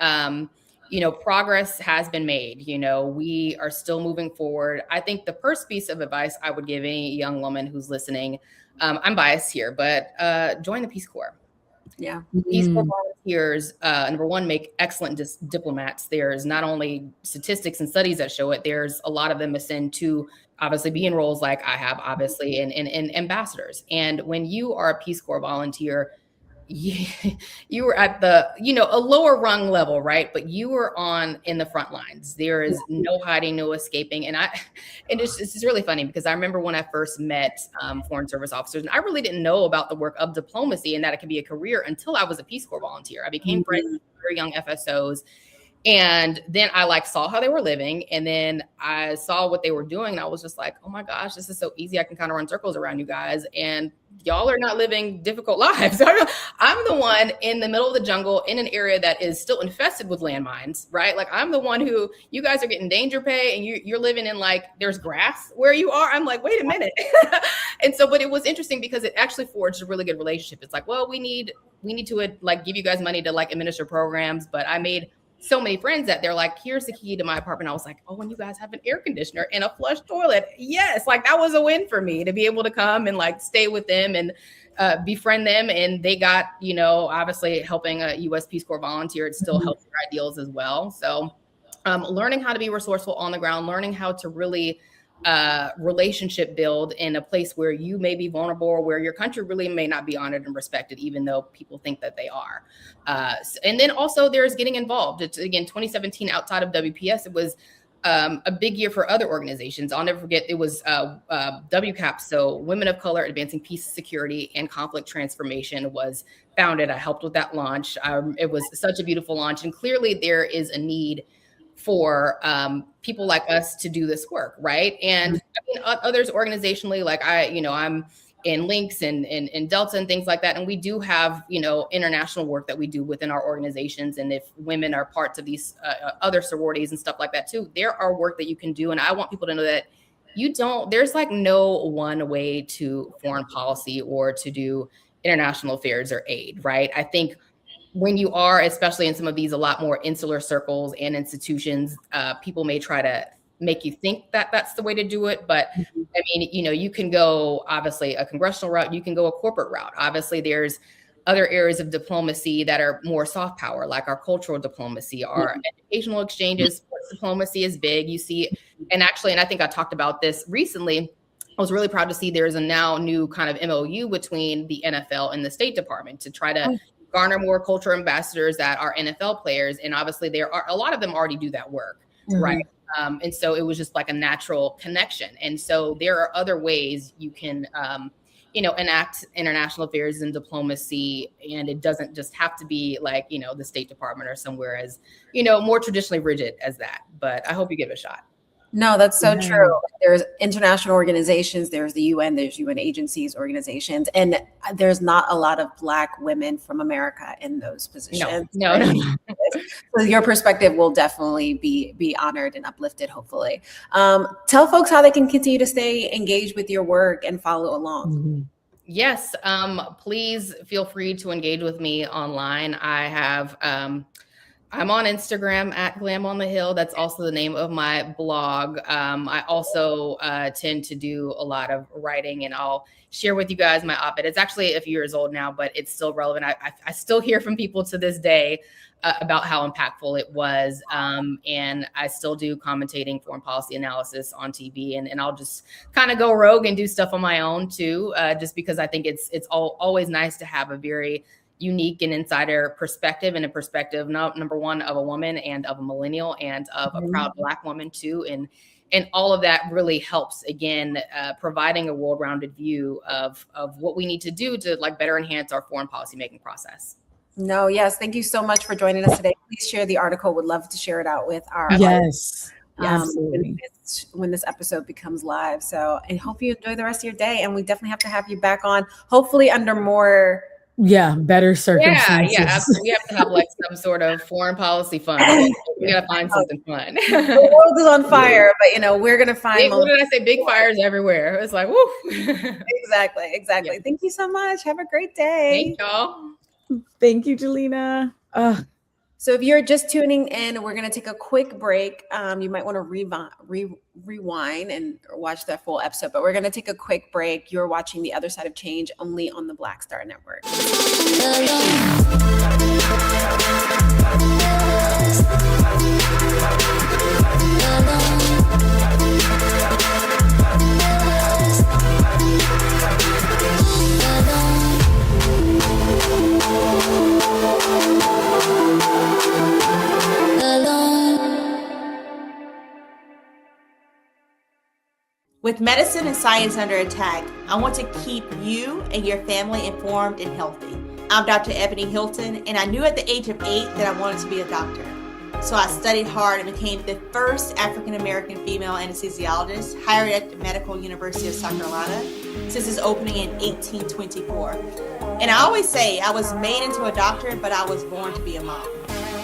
progress has been made. We are still moving forward. I think the first piece of advice I would give any young woman who's listening, I'm biased here, but join the Peace Corps. Yeah. Peace Corps volunteers, number one, make excellent diplomats. There's not only statistics and studies that show it, there's a lot of them ascend to obviously be in roles like I have, obviously, and ambassadors. And when you are a Peace Corps volunteer, you were at the, a lower rung level, right? But you were in the front lines. There is no hiding, no escaping. And it's really funny because I remember when I first met foreign service officers, and I really didn't know about the work of diplomacy and that it could be a career until I was a Peace Corps volunteer. I became friends with very young FSOs. And then I saw how they were living, and then I saw what they were doing, and I was just like, oh my gosh, this is so easy. I can kind of run circles around you guys, and y'all are not living difficult lives. I'm the one in the middle of the jungle in an area that is still infested with landmines, right? Like, I'm the one who, you guys are getting danger pay, and you're living in, like, there's grass where you are. I'm like, wait a minute. And so, but it was interesting because it actually forged a really good relationship. It's like, well, we need to give you guys money to administer programs, but I made so many friends that they're like, here's the key to my apartment. I was like, oh, and you guys have an air conditioner and a flush toilet. Yes. That was a win for me to be able to come and stay with them and befriend them. And they got, obviously helping a U.S. Peace Corps volunteer, it still helps their ideals as well. So learning how to be resourceful on the ground, learning how to really relationship build in a place where you may be vulnerable or where your country really may not be honored and respected, even though people think that they are. And then also there's getting involved. It's, again, 2017 outside of WPS, it was a big year for other organizations. I'll never forget, it was WCAP, so Women of Color Advancing Peace, Security, and Conflict Transformation was founded. I helped with that launch. It was such a beautiful launch. And clearly there is a need for people like us to do this work, right? And others organizationally, I'm in Links and Delta and things like that. And we do have, international work that we do within our organizations. And if women are parts of these other sororities and stuff like that too, there are work that you can do. And I want people to know that there's no one way to foreign policy or to do international affairs or aid, right? I think when you are, especially in some of these a lot more insular circles and institutions, people may try to make you think that that's the way to do it. But I mean, you can go obviously a congressional route, you can go a corporate route. Obviously, there's other areas of diplomacy that are more soft power, like our cultural diplomacy, our educational exchanges. Sports diplomacy is big. You see, and I think I talked about this recently. I was really proud to see there's a now new kind of MOU between the NFL and the State Department to try to garner more cultural ambassadors that are NFL players. And obviously there are a lot of them already do that work, right? And so it was just like a natural connection. And so there are other ways you can, enact international affairs and diplomacy. And it doesn't just have to be the State Department or somewhere as, more traditionally rigid as that. But I hope you give it a shot. No, that's so true. There's international organizations, there's the UN, there's UN agencies, organizations, and there's not a lot of Black women from America in those positions. No. So your perspective will definitely be honored and uplifted, hopefully. Tell folks how they can continue to stay engaged with your work and follow along. Yes, please feel free to engage with me online. I'm on Instagram at Glam on the Hill. That's also the name of my blog. I also tend to do a lot of writing, and I'll share with you guys my op-ed. It's actually a few years old now, but it's still relevant. I still hear from people to this day about how impactful it was. And I still do commentating foreign policy analysis on TV, and I'll just kind of go rogue and do stuff on my own too, just because I think it's always nice to have a very unique and insider perspective, and a perspective, number one, of a woman and of a millennial and of a proud Black woman too. And all of that really helps, again, providing a world-rounded view of what we need to do to better enhance our foreign policy making process. No, yes. Thank you so much for joining us today. Please share the article. Would love to share it out with our Yes. Absolutely. when this episode becomes live. So, and hope you enjoy the rest of your day. And we definitely have to have you back on, hopefully under more better circumstances. Yeah, absolutely. We have to have like some sort of foreign policy fund. We gotta find something fun. The world is on fire, but we're gonna find. What did I say? Big fires everywhere. It's like, woo. Exactly. Yeah. Thank you so much. Have a great day. Thank y'all. Thank you, Jalina. So if you're just tuning in, we're going to take a quick break. You might want to rewind and watch that full episode, but we're going to take a quick break. You're watching The Other Side of Change only on the Black Star Network. With medicine and science under attack, I want to keep you and your family informed and healthy. I'm Dr. Ebony Hilton, and I knew at the age of 8 that I wanted to be a doctor. So I studied hard and became the first African-American female anesthesiologist hired at the Medical University of South Carolina since its opening in 1824. And I always say I was made into a doctor, but I was born to be a mom.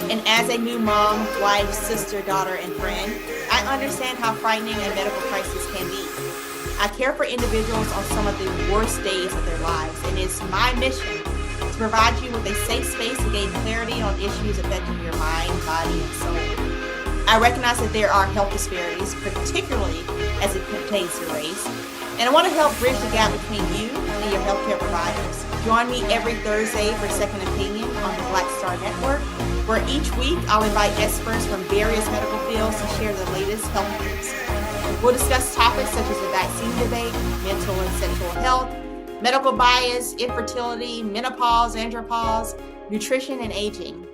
And as a new mom, wife, sister, daughter, and friend, I understand how frightening a medical crisis can be. I care for individuals on some of the worst days of their lives, and it's my mission to provide you with a safe space to gain clarity on issues affecting your mind, body, and soul. I recognize that there are health disparities, particularly as it pertains to race, and I want to help bridge the gap between you and your healthcare providers. Join me every Thursday for Second Opinion on the Black Star Network, where each week I'll invite experts from various medical fields to share the latest health news. We'll discuss topics such as the vaccine debate, mental and sexual health, medical bias, infertility, menopause, andropause, nutrition, and aging.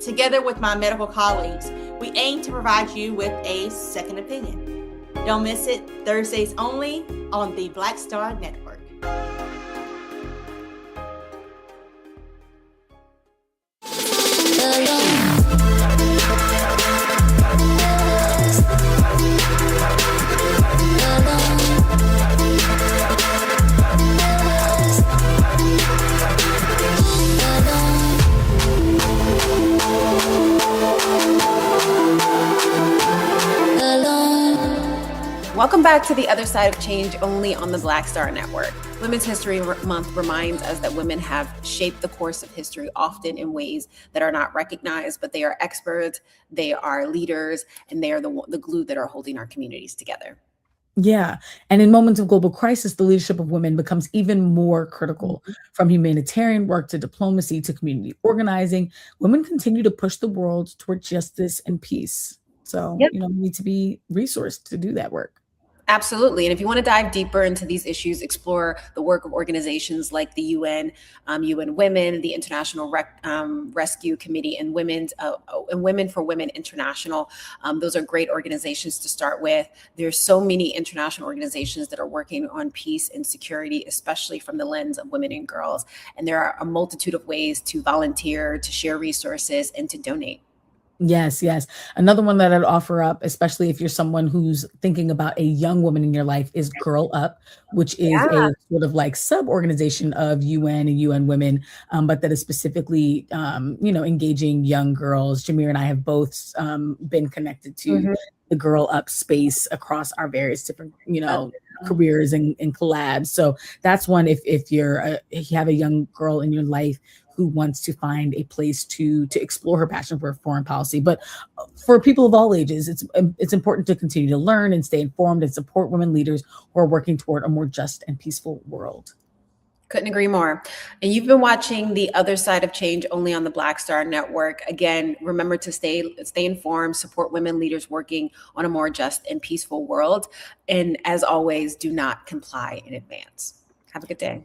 Together with my medical colleagues, we aim to provide you with a second opinion. Don't miss it, Thursdays only on the Black Star Network. Welcome back to The Other Side of Change, only on the Black Star Network. Women's History Month reminds us that women have shaped the course of history, often in ways that are not recognized, but they are experts, they are leaders, and they are the glue that are holding our communities together. Yeah. And in moments of global crisis, the leadership of women becomes even more critical. From humanitarian work to diplomacy to community organizing, women continue to push the world toward justice and peace. So, we need to be resourced to do that work. Absolutely. And if you want to dive deeper into these issues, explore the work of organizations like the UN, UN Women, the International Rescue Committee, and Women for Women International. Those are great organizations to start with. There's so many international organizations that are working on peace and security, especially from the lens of women and girls. And there are a multitude of ways to volunteer, to share resources, and to donate. Yes. Another one that I'd offer up, especially if you're someone who's thinking about a young woman in your life, is Girl Up, which is a sort of like sub-organization of UN and UN Women, but that is specifically, engaging young girls. Jameer and I have both been connected to the Girl Up space across our various different, careers and collabs. So that's one if you have a young girl in your life who wants to find a place to explore her passion for foreign policy. But for people of all ages, it's important to continue to learn and stay informed and support women leaders who are working toward a more just and peaceful world. Couldn't agree more. And you've been watching The Other Side of Change only on the Black Star Network. Again, remember to stay informed, support women leaders working on a more just and peaceful world. And as always, do not comply in advance. Have a good day.